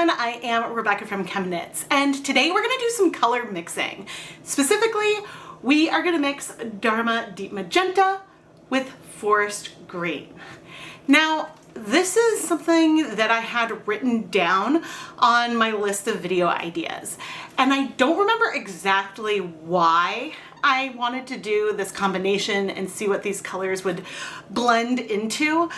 everyone, I am Rebecca from ChemKnits, and today we're going to do some color mixing. Specifically, we are going to mix Dharma Deep Magenta with Forest Green. Now, this is something that I had written down on my list of video ideas, and I don't remember exactly why I wanted to do this combination and see what these colors would blend into,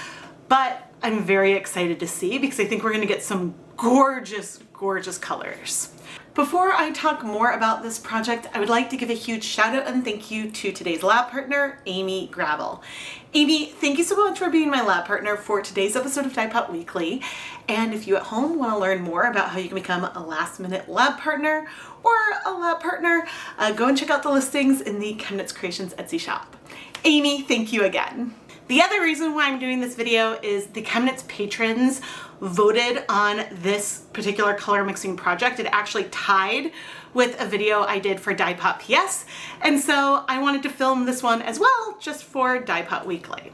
but I'm very excited to see because I think we're going to get some gorgeous, gorgeous colors. Before I talk more about this project, I would like to give a huge shout out and thank you to today's lab partner, Amy Gravel. Amy, thank you so much for being my lab partner for today's episode of Dyepot Weekly. And if you at home want to learn more about how you can become a last minute lab partner or a lab partner, go and check out the listings in the ChemKnits Creations Etsy shop. Amy, thank you again. The other reason why I'm doing this video is the ChemKnits patrons voted on this particular color mixing project. It actually tied with a video I did for Dyepot PS, and so I wanted to film this one as well just for Dyepot Weekly.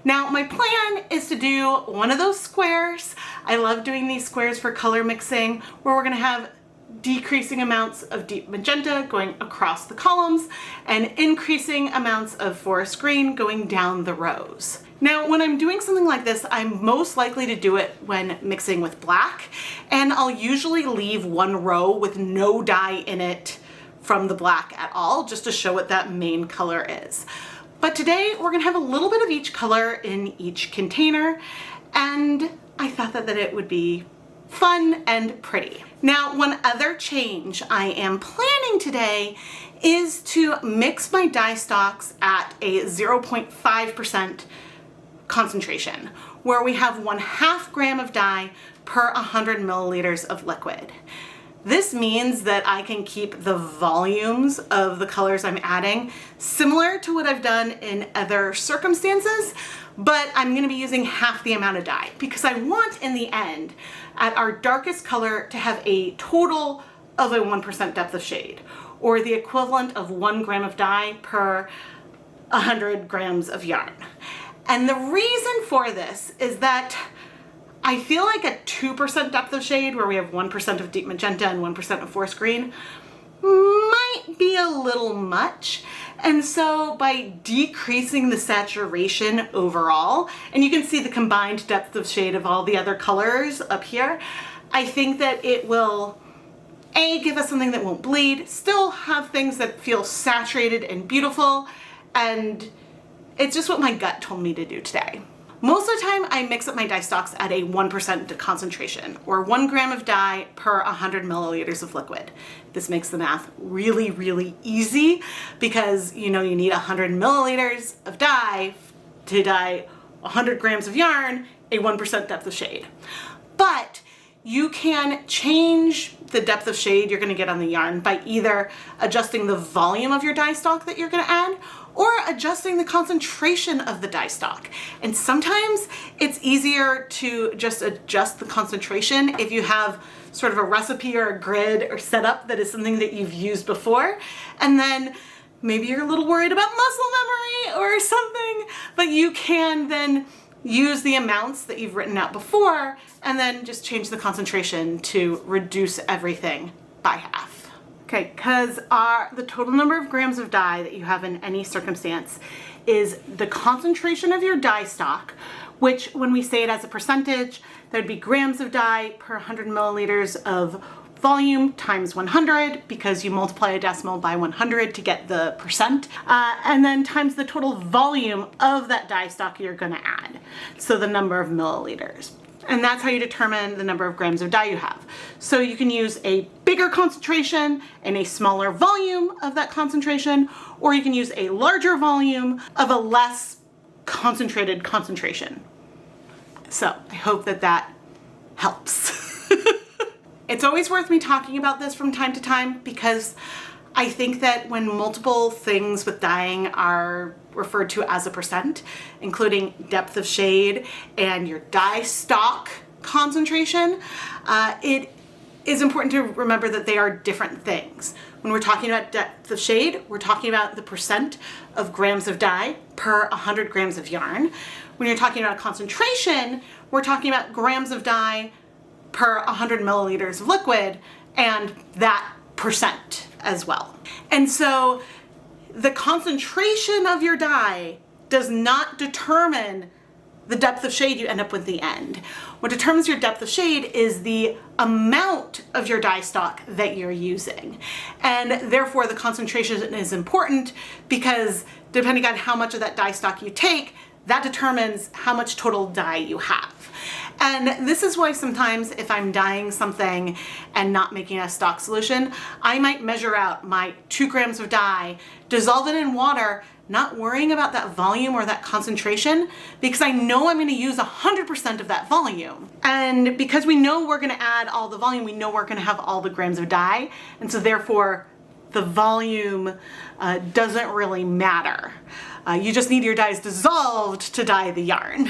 Now, my plan is to do one of those squares. I love doing these squares for color mixing where we're gonna have decreasing amounts of deep magenta going across the columns and increasing amounts of forest green going down the rows. Now, when I'm doing something like this, I'm most likely to do it when mixing with black, and I'll usually leave one row with no dye in it from the black at all, just to show what that main color is. But today we're gonna have a little bit of each color in each container, and I thought that it would be fun and pretty. Now, one other change I am planning today is to mix my Dyestocks at a 0.5% concentration, where we have 1/2 gram of dye per 100 milliliters of liquid. This means that I can keep the volumes of the colors I'm adding similar to what I've done in other circumstances, but I'm going to be using half the amount of dye because I want in the end at our darkest color to have a total of a 1% depth of shade, or the equivalent of 1 gram of dye per 100 grams of yarn. And the reason for this is that I feel like a 2% depth of shade where we have 1% of deep magenta and 1% of forest green might be a little much. And so by decreasing the saturation overall, and you can see the combined depth of shade of all the other colors up here, I think that it will give us something that won't bleed, still have things that feel saturated and beautiful, and it's just what my gut told me to do today. Most of the time I mix up my Dyestocks at a 1% concentration, or 1 gram of dye per 100 milliliters of liquid. This makes the math really, really easy because you know you need 100 milliliters of dye to dye 100 grams of yarn, a 1% depth of shade. But you can change the depth of shade you're going to get on the yarn by either adjusting the volume of your Dystock that you're going to add or adjusting the concentration of the Dystock. And sometimes it's easier to just adjust the concentration if you have sort of a recipe or a grid or setup that is something that you've used before. And then maybe you're a little worried about muscle memory or something, but you can then use the amounts that you've written out before and then just change the concentration to reduce everything by half. Okay, because the total number of grams of dye that you have in any circumstance is the concentration of your Dystock, which when we say it as a percentage, there'd be grams of dye per 100 milliliters of volume times 100, because you multiply a decimal by 100 to get the percent, and then times the total volume of that Dystock you're gonna add, so the number of milliliters. And that's how you determine the number of grams of dye you have. So you can use a bigger concentration and a smaller volume of that concentration, or you can use a larger volume of a less concentrated concentration. So I hope that that helps. It's always worth me talking about this from time to time because I think that when multiple things with dyeing are referred to as a percent, including depth of shade and your Dystock concentration, it is important to remember that they are different things. When we're talking about depth of shade, we're talking about the percent of grams of dye per 100 grams of yarn. When you're talking about concentration, we're talking about grams of dye per 100 milliliters of liquid and that percent as well. And so the concentration of your dye does not determine the depth of shade you end up with at the end. What determines your depth of shade is the amount of your dye stock that you're using. And therefore the concentration is important because depending on how much of that dye stock you take, that determines how much total dye you have. And this is why sometimes if I'm dyeing something and not making a stock solution, I might measure out my 2 grams of dye, dissolve it in water, not worrying about that volume or that concentration because I know I'm going to use 100% of that volume. And because we know we're going to add all the volume, we know we're going to have all the grams of dye. And so therefore the volume doesn't really matter. You just need your dyes dissolved to dye the yarn.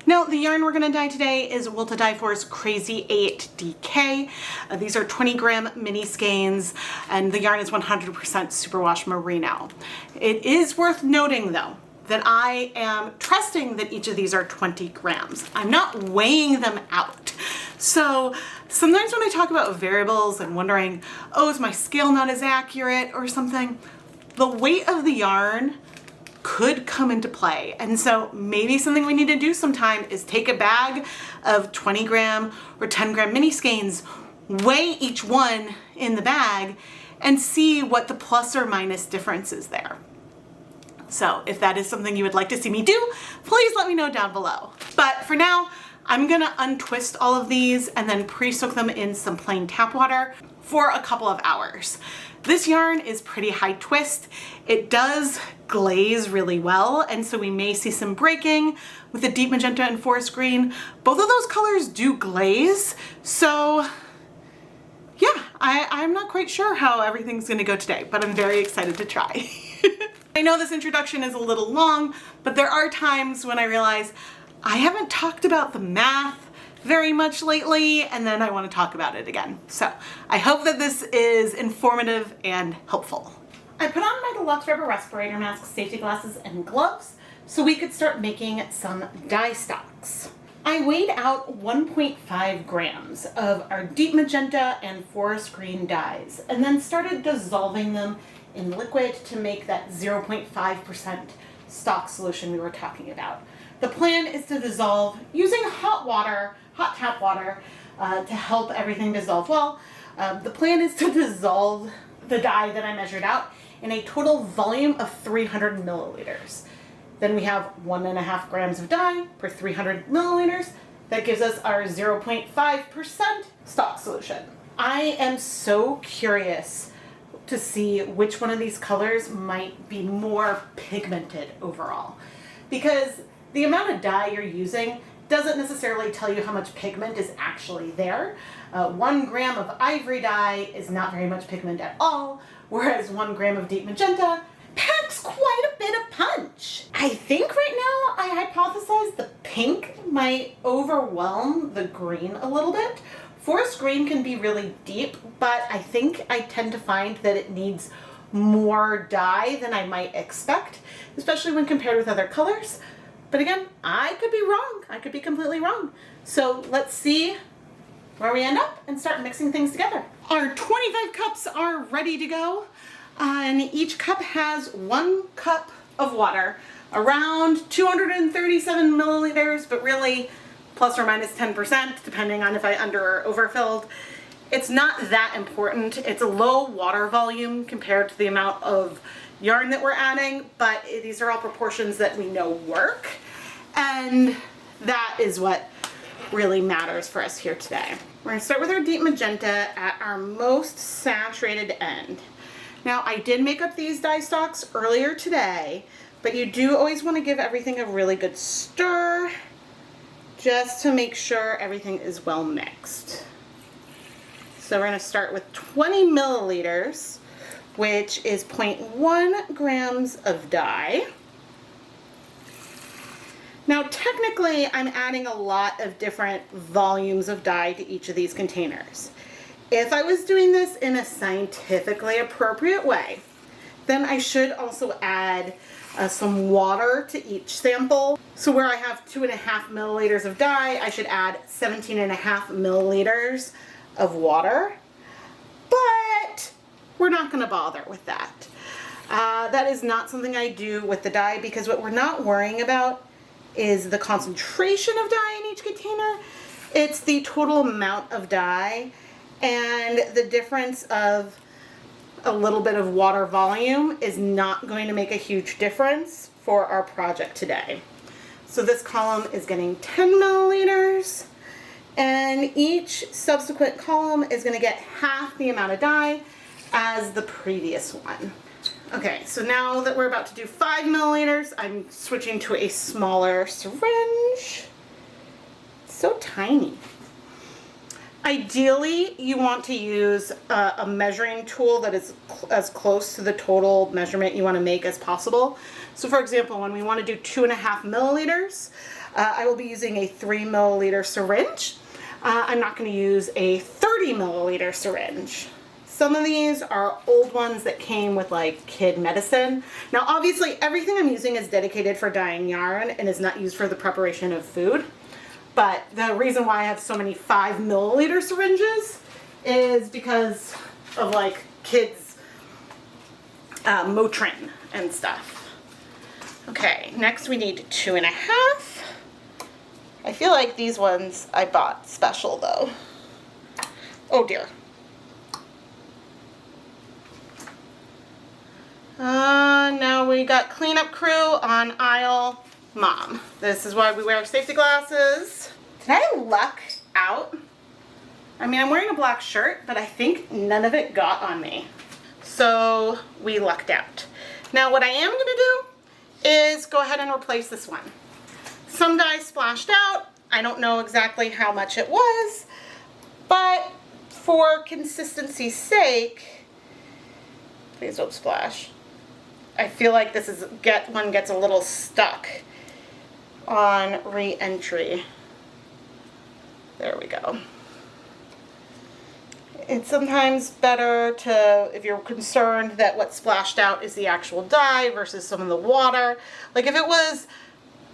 Now, the yarn we're gonna dye today is Wool to Die For's Crazy 8 DK. These are 20 gram mini skeins, and the yarn is 100% superwash merino. It is worth noting though, that I am trusting that each of these are 20 grams. I'm not weighing them out. So sometimes when I talk about variables and wondering, oh, is my scale not as accurate or something, the weight of the yarn could come into play. And so maybe something we need to do sometime is take a bag of 20 gram or 10 gram mini skeins, weigh each one in the bag and see what the plus or minus difference is there. So if that is something you would like to see me do, please let me know down below. But for now, I'm gonna untwist all of these and then pre-soak them in some plain tap water for a couple of hours. This yarn is pretty high twist. It does glaze really well, and so we may see some breaking with the deep magenta and forest green. Both of those colors do glaze, so yeah, I'm not quite sure how everything's gonna go today, but I'm very excited to try. I know this introduction is a little long, but there are times when I realize I haven't talked about the math very much lately, and then I want to talk about it again. So I hope that this is informative and helpful. I put on my deluxe rubber respirator mask, safety glasses, and gloves so we could start making some Dyestocks. I weighed out 1.5 grams of our deep magenta and forest green dyes and then started dissolving them in liquid to make that 0.5% stock solution we were talking about. The plan is to dissolve using hot water, hot tap water, to help everything dissolve well. The plan is to dissolve the dye that I measured out in a total volume of 300 milliliters. Then we have 1.5 grams of dye per 300 milliliters. That gives us our 0.5% stock solution. I am so curious to see which one of these colors might be more pigmented overall, because the amount of dye you're using doesn't necessarily tell you how much pigment is actually there. 1 gram of ivory dye is not very much pigment at all, whereas 1 gram of deep magenta packs quite a bit of punch. I think right now I hypothesize the pink might overwhelm the green a little bit. Forest green can be really deep, but I think I tend to find that it needs more dye than I might expect, especially when compared with other colors. But again, I could be wrong. I could be completely wrong. So let's see where we end up and start mixing things together. Our 25 cups are ready to go. And each cup has 1 cup of water, around 237 milliliters, but really plus or minus 10%, depending on if I under or overfilled. It's not that important. It's a low water volume compared to the amount of yarn that we're adding, but these are all proportions that we know work. And that is what really matters for us here today. We're gonna start with our deep magenta at our most saturated end. Now, I did make up these Dyestocks earlier today, but you do always want to give everything a really good stir just to make sure everything is well mixed. So we're going to start with 20 milliliters, which is 0.1 grams of dye. Now, technically, I'm adding a lot of different volumes of dye to each of these containers. If I was doing this in a scientifically appropriate way, then I should also add some water to each sample. So where I have 2.5 milliliters of dye, I should add 17.5 milliliters of water. But we're not going to bother with that. That is not something I do with the dye, because what we're not worrying about is the concentration of dye in each container. It's the total amount of dye, and the difference of a little bit of water volume is not going to make a huge difference for our project today. So this column is getting 10 milliliters, and each subsequent column is going to get half the amount of dye as the previous one. Okay, so now that we're about to do 5 milliliters, I'm switching to a smaller syringe. It's so tiny. Ideally, you want to use a measuring tool that is as close to the total measurement you want to make as possible. So for example, when we want to do 2.5 milliliters, I will be using a 3 milliliter syringe. I'm not going to use a 30 milliliter syringe. Some of these are old ones that came with like kid medicine. Now obviously everything I'm using is dedicated for dyeing yarn and is not used for the preparation of food. But the reason why I have so many 5 milliliter syringes is because of like kids' Motrin and stuff. Okay, next we need 2.5. I feel like these ones I bought special though. Oh dear. Now we got cleanup crew on aisle Mom. This is why we wear safety glasses. Did I luck out? I mean, I'm wearing a black shirt, but I think none of it got on me. So we lucked out. Now what I am gonna do is go ahead and replace this one. Some dye splashed out. I don't know exactly how much it was, but for consistency's sake, please don't splash. I feel like this is one gets a little stuck on re-entry. There we go. It's sometimes better to, if you're concerned that what splashed out is the actual dye versus some of the water. Like if it was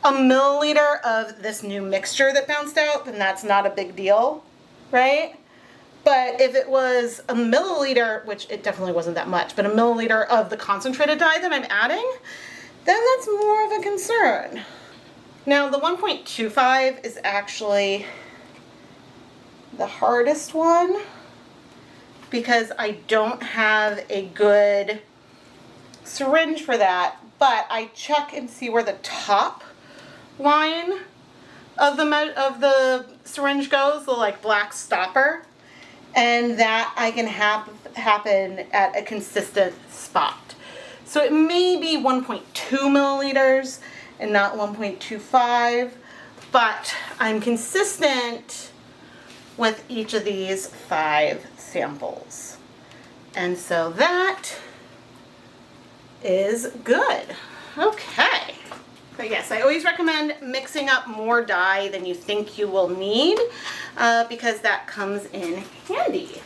a milliliter of this new mixture that bounced out, then that's not a big deal, right? But if it was a milliliter, which it definitely wasn't that much, but a milliliter of the concentrated dye that I'm adding, then that's more of a concern. Now the 1.25 is actually the hardest one because I don't have a good syringe for that, but I check and see where the top line of the syringe goes, the like black stopper, and that I can have happen at a consistent spot. So it may be 1.2 milliliters and not 1.25, but I'm consistent with each of these 5 samples. And so that is good. Okay. But yes, I always recommend mixing up more dye than you think you will need because that comes in handy.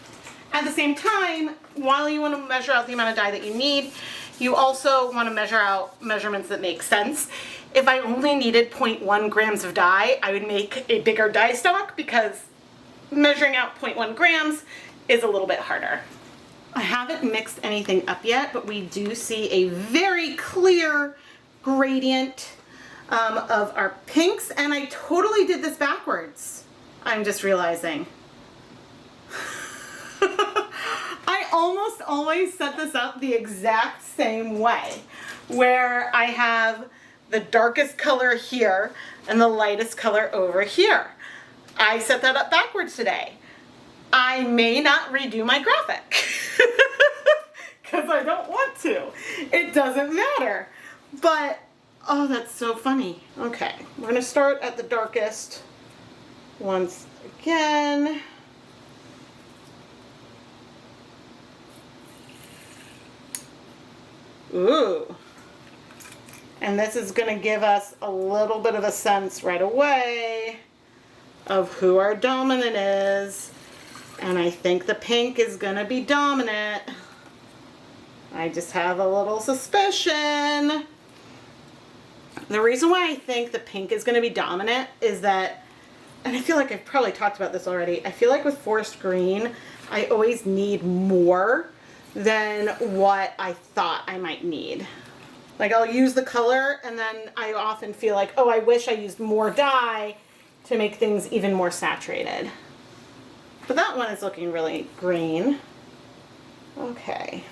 At the same time, while you want to measure out the amount of dye that you need, you also want to measure out measurements that make sense. If I only needed 0.1 grams of dye, I would make a bigger dye stock because measuring out 0.1 grams is a little bit harder. I haven't mixed anything up yet, but we do see a very clear gradient of our pinks, and I totally did this backwards. I'm just realizing. I almost always set this up the exact same way, where I have the darkest color here and the lightest color over here. I set that up backwards today. I may not redo my graphic because I don't want to. It doesn't matter. But, oh, that's so funny. Okay, we're gonna start at the darkest once again. Ooh. And this is gonna give us a little bit of a sense right away of who our dominant is. And I think the pink is gonna be dominant. I just have a little suspicion. The reason why I think the pink is going to be dominant is that, and I feel like I've probably talked about this already, I feel like with forest green, I always need more than what I thought I might need. Like I'll use the color and then I often feel like, oh, I wish I used more dye to make things even more saturated. But that one is looking really green. Okay.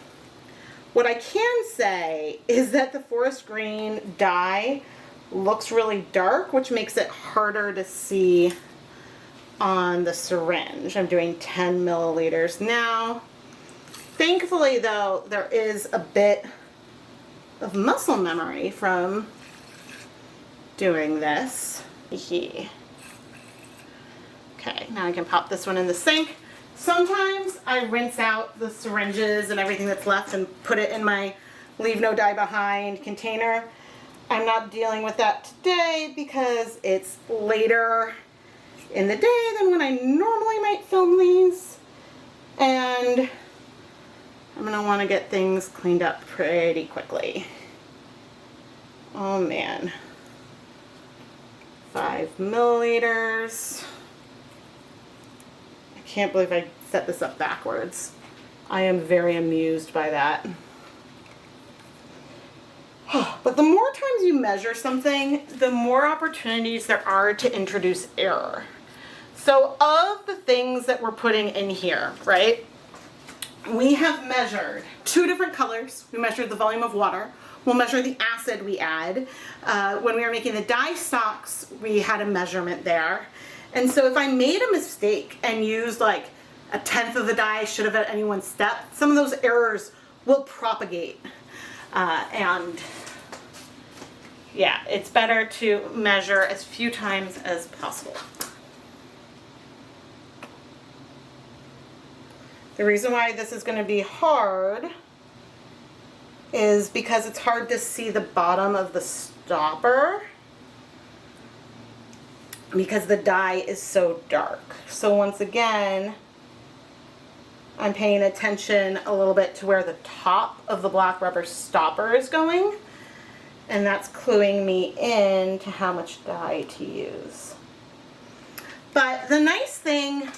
What I can say is that the forest green dye looks really dark, which makes it harder to see on the syringe. I'm doing 10 milliliters now. Thankfully though, there is a bit of muscle memory from doing this. Okay, now I can pop this one in the sink. Sometimes I rinse out the syringes and everything that's left and put it in my leave no dye behind container. I'm not dealing with that today because it's later in the day than when I normally might film these. And I'm gonna wanna get things cleaned up pretty quickly. Oh man. 5 milliliters. I can't believe I set this up backwards. I am very amused by that. But the more times you measure something, the more opportunities there are to introduce error. So of the things that we're putting in here, right? We have measured 2 different colors. We measured the volume of water. We'll measure the acid we add. When we were making the Dyestocks, we had a measurement there. And so if I made a mistake and used like 1/10 of the dye I should have at any one step, some of those errors will propagate. And yeah, it's better to measure as few times as possible. The reason why this is going to be hard is because it's hard to see the bottom of the stopper because the dye is so dark. So once again, I'm paying attention a little bit to where the top of the black rubber stopper is going, and that's cluing me in to how much dye to use. But the nice thing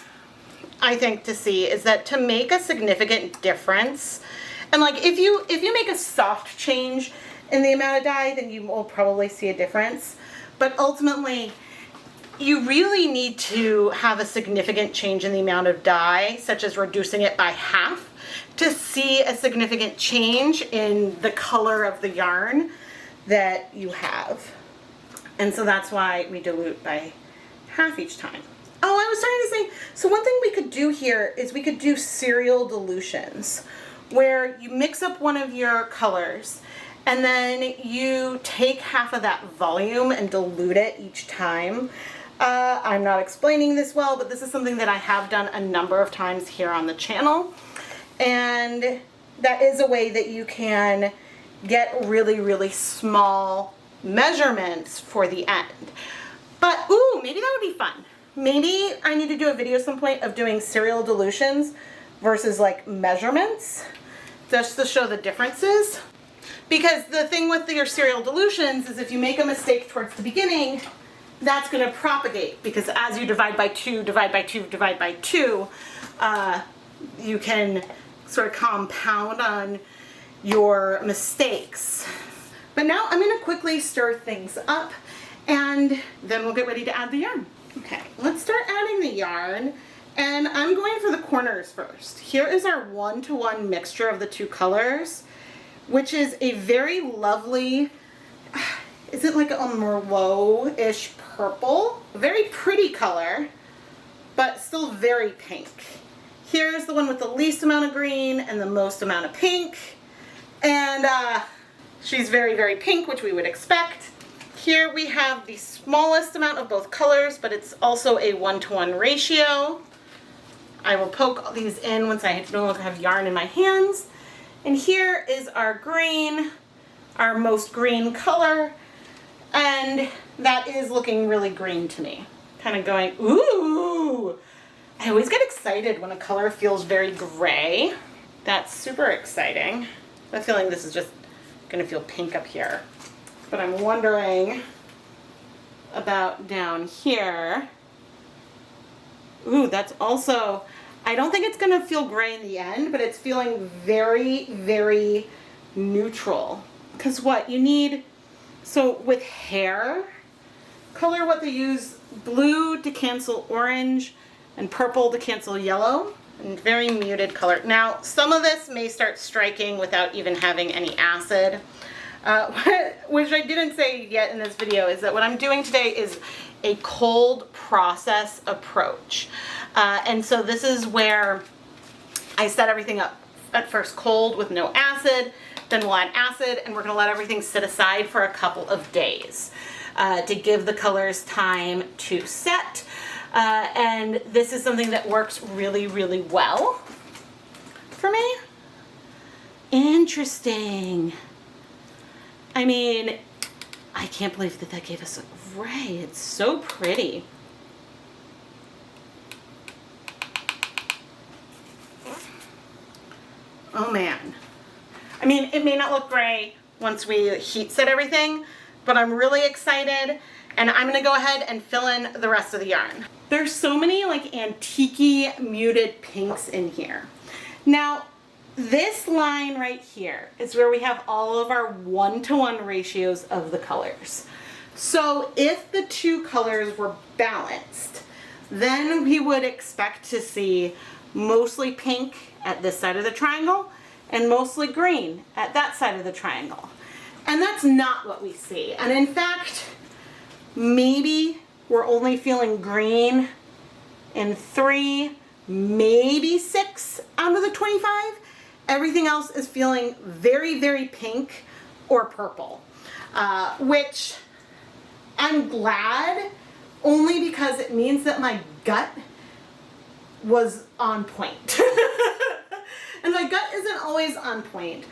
I think to see is that to make a significant difference, and like if you make a soft change in the amount of dye, then you will probably see a difference. But ultimately, you really need to have a significant change in the amount of dye, such as reducing it by half, to see a significant change in the color of the yarn that you have. And so that's why we dilute by half each time. Oh, I was trying to say, so one thing we could do here is we could do serial dilutions, where you mix up one of your colors and then you take half of that volume and dilute it each time. I'm not explaining this well, but this is something that I have done a number of times here on the channel. And that is a way that you can get really, really small measurements for the end. But, ooh, maybe that would be fun. Maybe I need to do a video at some point of doing serial dilutions versus like measurements, just to show the differences. Because the thing with your serial dilutions is if you make a mistake towards the beginning, that's going to propagate, because as you divide by 2, divide by 2, divide by 2, you can sort of compound on your mistakes. But now I'm going to quickly stir things up, and then we'll get ready to add the yarn. Okay, let's start adding the yarn, and I'm going for the corners first. Here is our 1-to-1 mixture of the 2 colors, which is a very lovely, is it like a Merlot-ish purple? A very pretty color, but still very pink. Here's the one with the least amount of green and the most amount of pink. And she's very, very pink, which we would expect. Here we have the smallest amount of both colors, but it's also a 1-to-1 ratio. I will poke these in once I no longer have yarn in my hands. And here is our green, our most green color, and that is looking really green to me. Kind of going, ooh! I always get excited when a color feels very gray. That's super exciting. I have a feeling this is just gonna feel pink up here. but I'm wondering about down here. Ooh, that's also, I don't think it's gonna feel gray in the end, but it's feeling very, very neutral. Because what you need, so with hair color, what they use, blue to cancel orange and purple to cancel yellow, and very muted color. Now, some of this may start striking without even having any acid. Which I didn't say yet in this video, is that what I'm doing today is a cold process approach. And so this is where I set everything up at first cold with no acid, then we'll add acid, and we're gonna let everything sit aside for a couple of days to give the colors time to set. And this is something that works really, really well for me. Interesting. I mean, I can't believe that that gave us a gray. It's so pretty. Oh man. I mean, it may not look gray once we heat set everything, but I'm really excited, and I'm gonna go ahead and fill in the rest of the yarn. There's so many like antique-y muted pinks in here. Now, this line right here is where we have all of our 1-to-1 ratios of the colors. So if the two colors were balanced, then we would expect to see mostly pink at this side of the triangle and mostly green at that side of the triangle. And that's not what we see. And in fact, maybe we're only feeling green in 3, maybe 6 out of the 25. Everything else is feeling very, very pink or purple, which I'm glad, only because it means that my gut was on point. And my gut isn't always on point,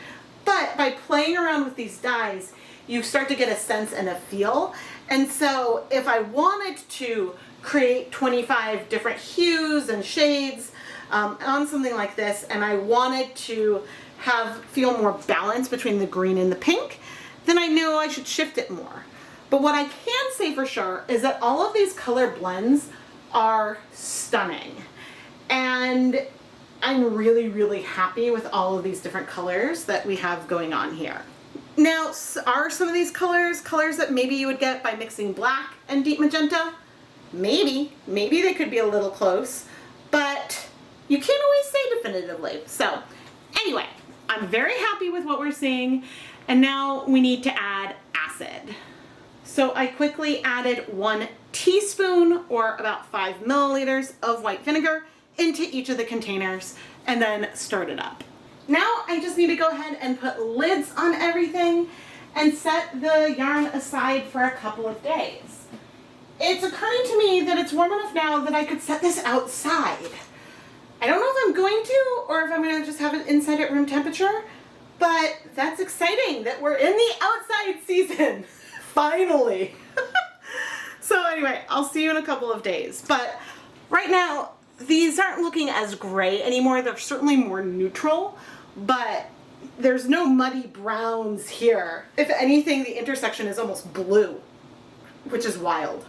but by playing around with these dyes, you start to get a sense and a feel. And so if I wanted to create 25 different hues and shades on something like this, and I wanted to feel more balance between the green and the pink, then I know I should shift it more. But what I can say for sure is that all of these color blends are stunning. And I'm really, really happy with all of these different colors that we have going on here. Now, are some of these colors that maybe you would get by mixing black and deep magenta? Maybe they could be a little close, but you can't always say definitively. So anyway, I'm very happy with what we're seeing, and now we need to add acid. So I quickly added 1 teaspoon or about 5 milliliters of white vinegar into each of the containers and then stirred it up. Now I just need to go ahead and put lids on everything and set the yarn aside for a couple of days. It's occurring to me that it's warm enough now that I could set this outside. I don't know if I'm going to or if I'm going to just have it inside at room temperature, but that's exciting that we're in the outside season. Finally. So anyway, I'll see you in a couple of days. But right now, these aren't looking as gray anymore. They're certainly more neutral, but there's no muddy browns here. If anything, the intersection is almost blue, which is wild.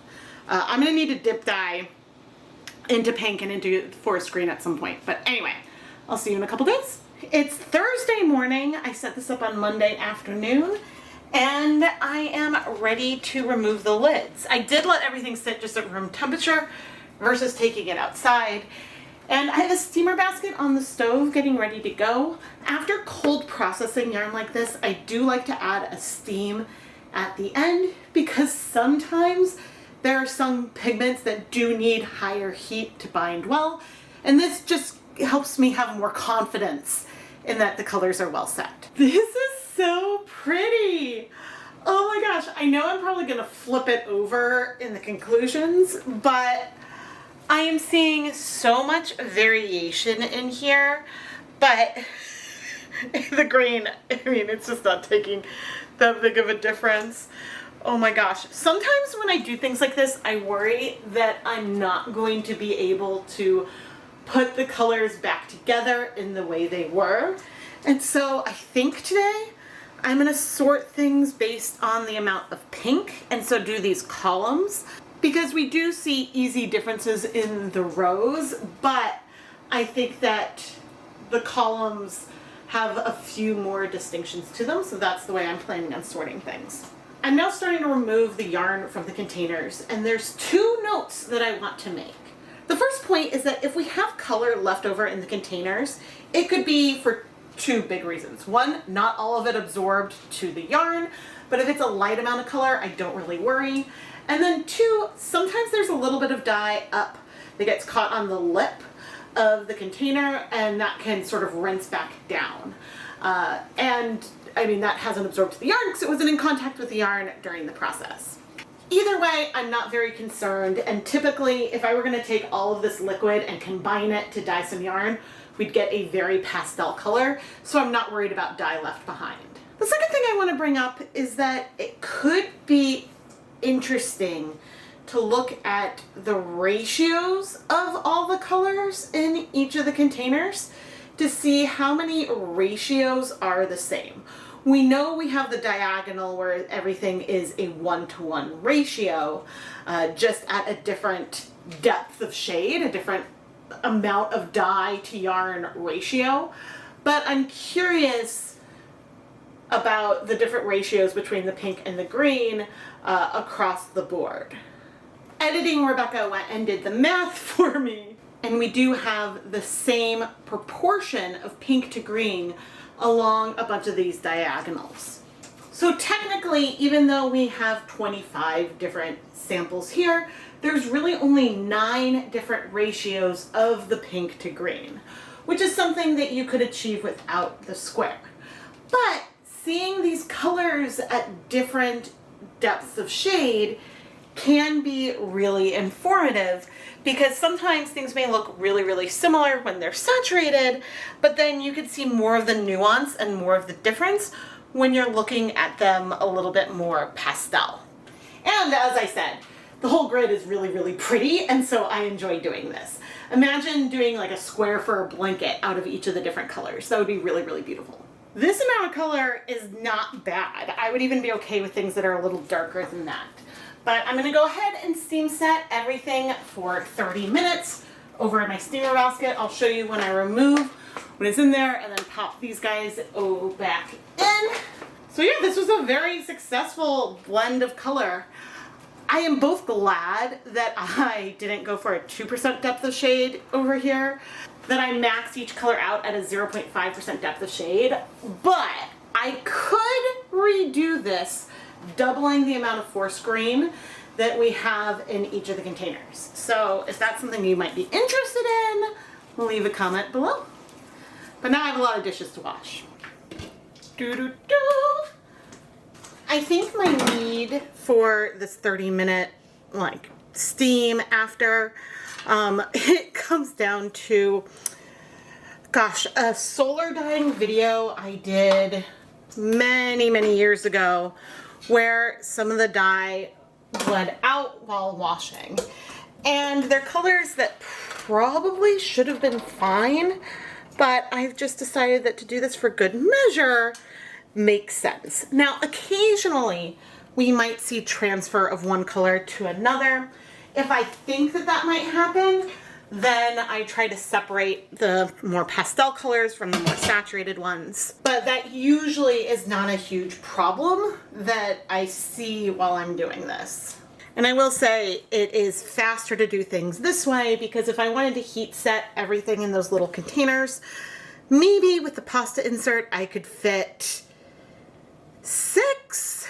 I'm gonna need to dip dye into pink and into forest green at some point. But anyway, I'll see you in a couple days. It's Thursday morning. I set this up on Monday afternoon, and I am ready to remove the lids. I did let everything sit just at room temperature versus taking it outside. And I have a steamer basket on the stove getting ready to go. After cold processing yarn like this, I do like to add a steam at the end because sometimes there are some pigments that do need higher heat to bind well, and this just helps me have more confidence in that the colors are well set. This is so pretty. Oh my gosh, I know I'm probably gonna flip it over in the conclusions, but I am seeing so much variation in here, but the green, I mean, it's just not taking that big of a difference. Oh my gosh. Sometimes when I do things like this, I worry that I'm not going to be able to put the colors back together in the way they were. And so I think today I'm gonna sort things based on the amount of pink, and so do these columns, because we do see easy differences in the rows, but I think that the columns have a few more distinctions to them, so that's the way I'm planning on sorting things. I'm now starting to remove the yarn from the containers, and there's two notes that I want to make. The first point is that if we have color left over in the containers, it could be for two big reasons. One, not all of it absorbed to the yarn, but if it's a light amount of color, I don't really worry. And then two, sometimes there's a little bit of dye up that gets caught on the lip of the container, and that can sort of rinse back down. And I mean, that hasn't absorbed to the yarn because it wasn't in contact with the yarn during the process. Either way, I'm not very concerned, and typically if I were going to take all of this liquid and combine it to dye some yarn, we'd get a very pastel color, so I'm not worried about dye left behind. The second thing I want to bring up is that it could be interesting to look at the ratios of all the colors in each of the containers to see how many ratios are the same. We know we have the diagonal where everything is a 1-to-1 ratio, just at a different depth of shade, a different amount of dye to yarn ratio. But I'm curious about the different ratios between the pink and the green across the board. Editing Rebecca went and did the math for me, and we do have the same proportion of pink to green along a bunch of these diagonals. So technically, even though we have 25 different samples here, there's really only 9 different ratios of the pink to green, which is something that you could achieve without the square. But seeing these colors at different depths of shade can be really informative, because sometimes things may look really, really similar when they're saturated, but then you can see more of the nuance and more of the difference when you're looking at them a little bit more pastel. And as I said, the whole grid is really, really pretty, and so I enjoy doing this. Imagine doing like a square for a blanket out of each of the different colors. That would be really, really beautiful. This amount of color is not bad. I would even be okay with things that are a little darker than that. But I'm gonna go ahead and steam set everything for 30 minutes over in my steamer basket. I'll show you when I remove what is in there, and then pop these guys back in. So yeah, this was a very successful blend of color. I am both glad that I didn't go for a 2% depth of shade over here, that I maxed each color out at a 0.5% depth of shade, but I could redo this, doubling the amount of forest green that we have in each of the containers. So if that's something you might be interested in, leave a comment below. But now I have a lot of dishes to wash. I think my need for this 30-minute like steam after, it comes down to, gosh, a solar dyeing video I did many, many years ago, where some of the dye bled out while washing. And they're colors that probably should have been fine, but I've just decided that to do this for good measure makes sense. Now, occasionally we might see transfer of one color to another. If I think that that might happen, then I try to separate the more pastel colors from the more saturated ones. But that usually is not a huge problem that I see while I'm doing this. And I will say it is faster to do things this way, because if I wanted to heat set everything in those little containers, maybe with the pasta insert I could fit 6,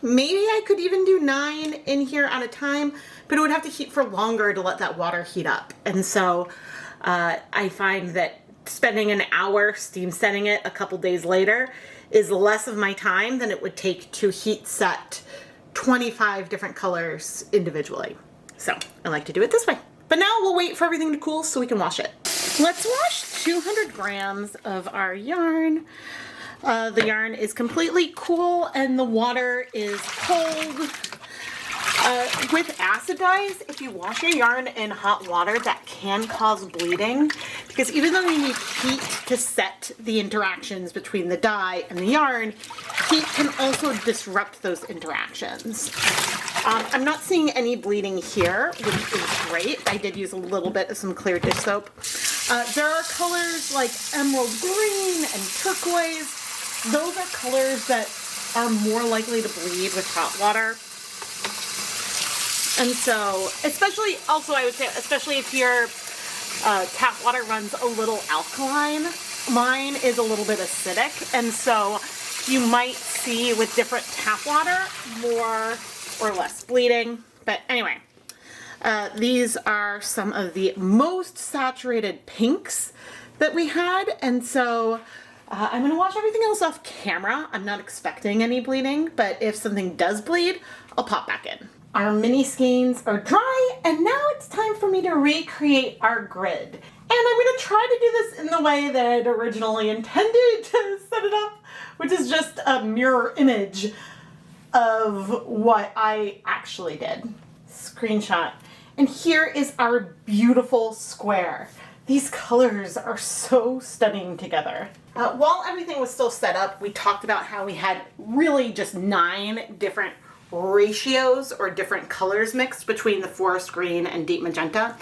maybe I could even do 9 in here at a time, but it would have to heat for longer to let that water heat up. And so I find that spending an hour steam setting it a couple days later is less of my time than it would take to heat set 25 different colors individually. So I like to do it this way. But now we'll wait for everything to cool so we can wash it. Let's wash 200 grams of our yarn. The yarn is completely cool and the water is cold. With acid dyes, if you wash your yarn in hot water, that can cause bleeding, because even though you need heat to set the interactions between the dye and the yarn, heat can also disrupt those interactions. I'm not seeing any bleeding here, which is great. I did use a little bit of some clear dish soap. There are colors like emerald green and turquoise. Those are colors that are more likely to bleed with hot water. And so, especially, also I would say, especially if your tap water runs a little alkaline, mine is a little bit acidic, and so you might see with different tap water more or less bleeding. But anyway, these are some of the most saturated pinks that we had, and so I'm going to wash everything else off camera. I'm not expecting any bleeding, but if something does bleed, I'll pop back in. Our mini skeins are dry, and now it's time for me to recreate our grid. And I'm going to try to do this in the way that I'd originally intended to set it up, which is just a mirror image of what I actually did. Screenshot. And here is our beautiful square. These colors are so stunning together. While everything was still set up, we talked about how we had really just 9 different ratios or different colors mixed between the forest green and deep magenta.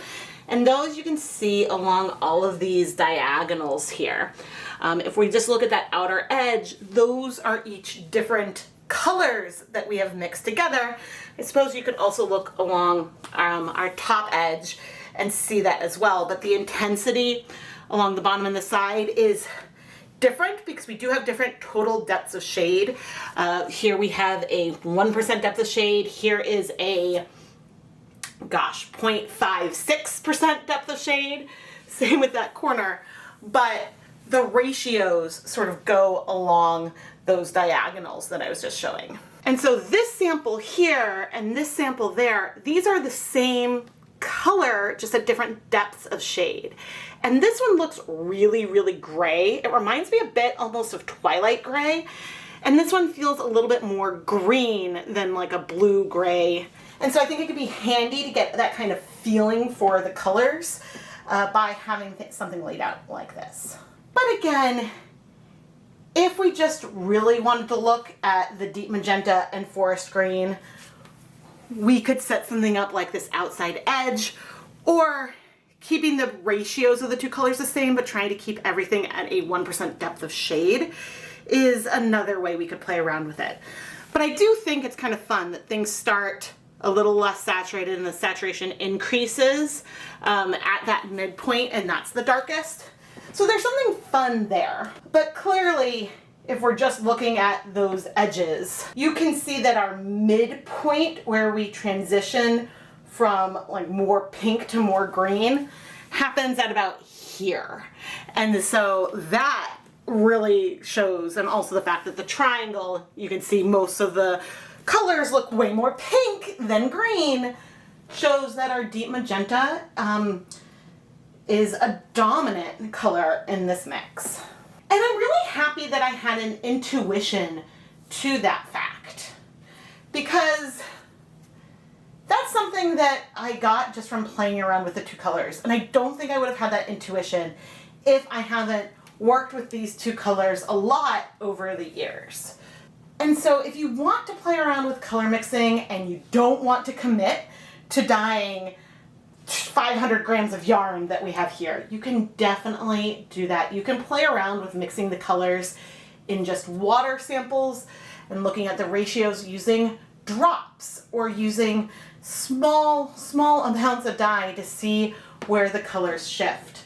And those you can see along all of these diagonals here. If we just look at that outer edge, those are each different colors that we have mixed together. I suppose you could also look along our top edge and see that as well, but the intensity along the bottom and the side is different because we do have different total depths of shade. Here we have a 1% depth of shade. Here is a, gosh, 0.56% depth of shade. Same with that corner, but the ratios sort of go along those diagonals that I was just showing. And so this sample here and this sample there, these are the same color, just at different depths of shade. And this one looks really, really gray. It reminds me a bit almost of twilight gray. And this one feels a little bit more green than like a blue gray. And so I think it could be handy to get that kind of feeling for the colors by having something laid out like this. But again, if we just really wanted to look at the deep magenta and forest green, we could set something up like this outside edge, or keeping the ratios of the two colors the same but trying to keep everything at a 1% depth of shade is another way we could play around with it. But I do think it's kind of fun that things start a little less saturated and the saturation increases at that midpoint, and that's the darkest. So there's something fun there. But clearly, if we're just looking at those edges, you can see that our midpoint where we transition from like more pink to more green happens at about here. And so that really shows, and also the fact that the triangle, you can see most of the colors look way more pink than green, shows that our deep magenta is a dominant color in this mix. And I'm really happy that I had an intuition to that fact, because that's something that I got just from playing around with the two colors. And I don't think I would have had that intuition if I haven't worked with these two colors a lot over the years. And so if you want to play around with color mixing and you don't want to commit to dyeing 500 grams of yarn that we have here, you can definitely do that. You can play around with mixing the colors in just water samples and looking at the ratios using drops or using small amounts of dye to see where the colors shift.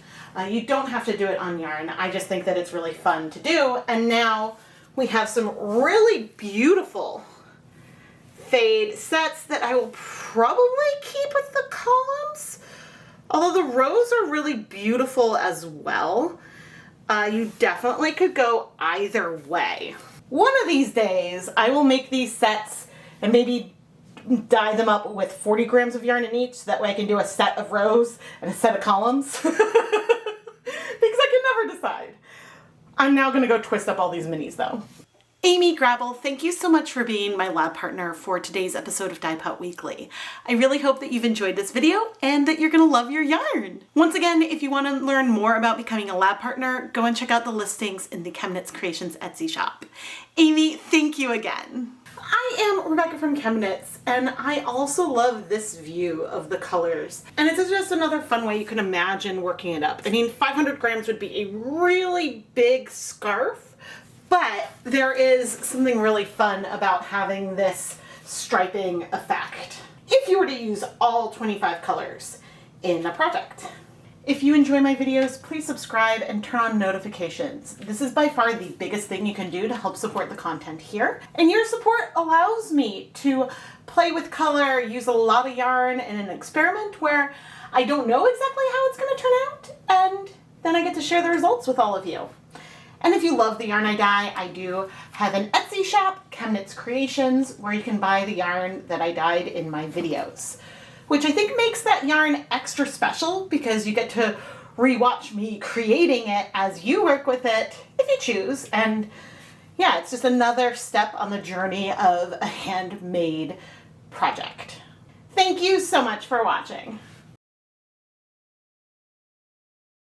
You don't have to do it on yarn. I just think that it's really fun to do. And now we have some really beautiful fade sets that I will probably keep with the columns. Although the rows are really beautiful as well. You definitely could go either way. One of these days, I will make these sets and maybe dye them up with 40 grams of yarn in each, so that way I can do a set of rows and a set of columns. Because I can never decide. I'm now gonna go twist up all these minis though. Amy Grabble, thank you so much for being my lab partner for today's episode of Dyepot Weekly. I really hope that you've enjoyed this video and that you're gonna love your yarn. Once again, if you wanna learn more about becoming a lab partner, go and check out the listings in the ChemKnits Creations Etsy shop. Amy, thank you again. I am Rebecca from ChemKnits, and I also love this view of the colors. And it's just another fun way you can imagine working it up. I mean, 500 grams would be a really big scarf, but there is something really fun about having this striping effect if you were to use all 25 colors in a project. If you enjoy my videos, please subscribe and turn on notifications. This is by far the biggest thing you can do to help support the content here. And your support allows me to play with color, use a lot of yarn in an experiment where I don't know exactly how it's going to turn out, and then I get to share the results with all of you. And if you love the yarn I dye, I do have an Etsy shop, ChemKnits Creations, where you can buy the yarn that I dyed in my videos, which I think makes that yarn extra special because you get to rewatch me creating it as you work with it, if you choose. And yeah, it's just another step on the journey of a handmade project. Thank you so much for watching.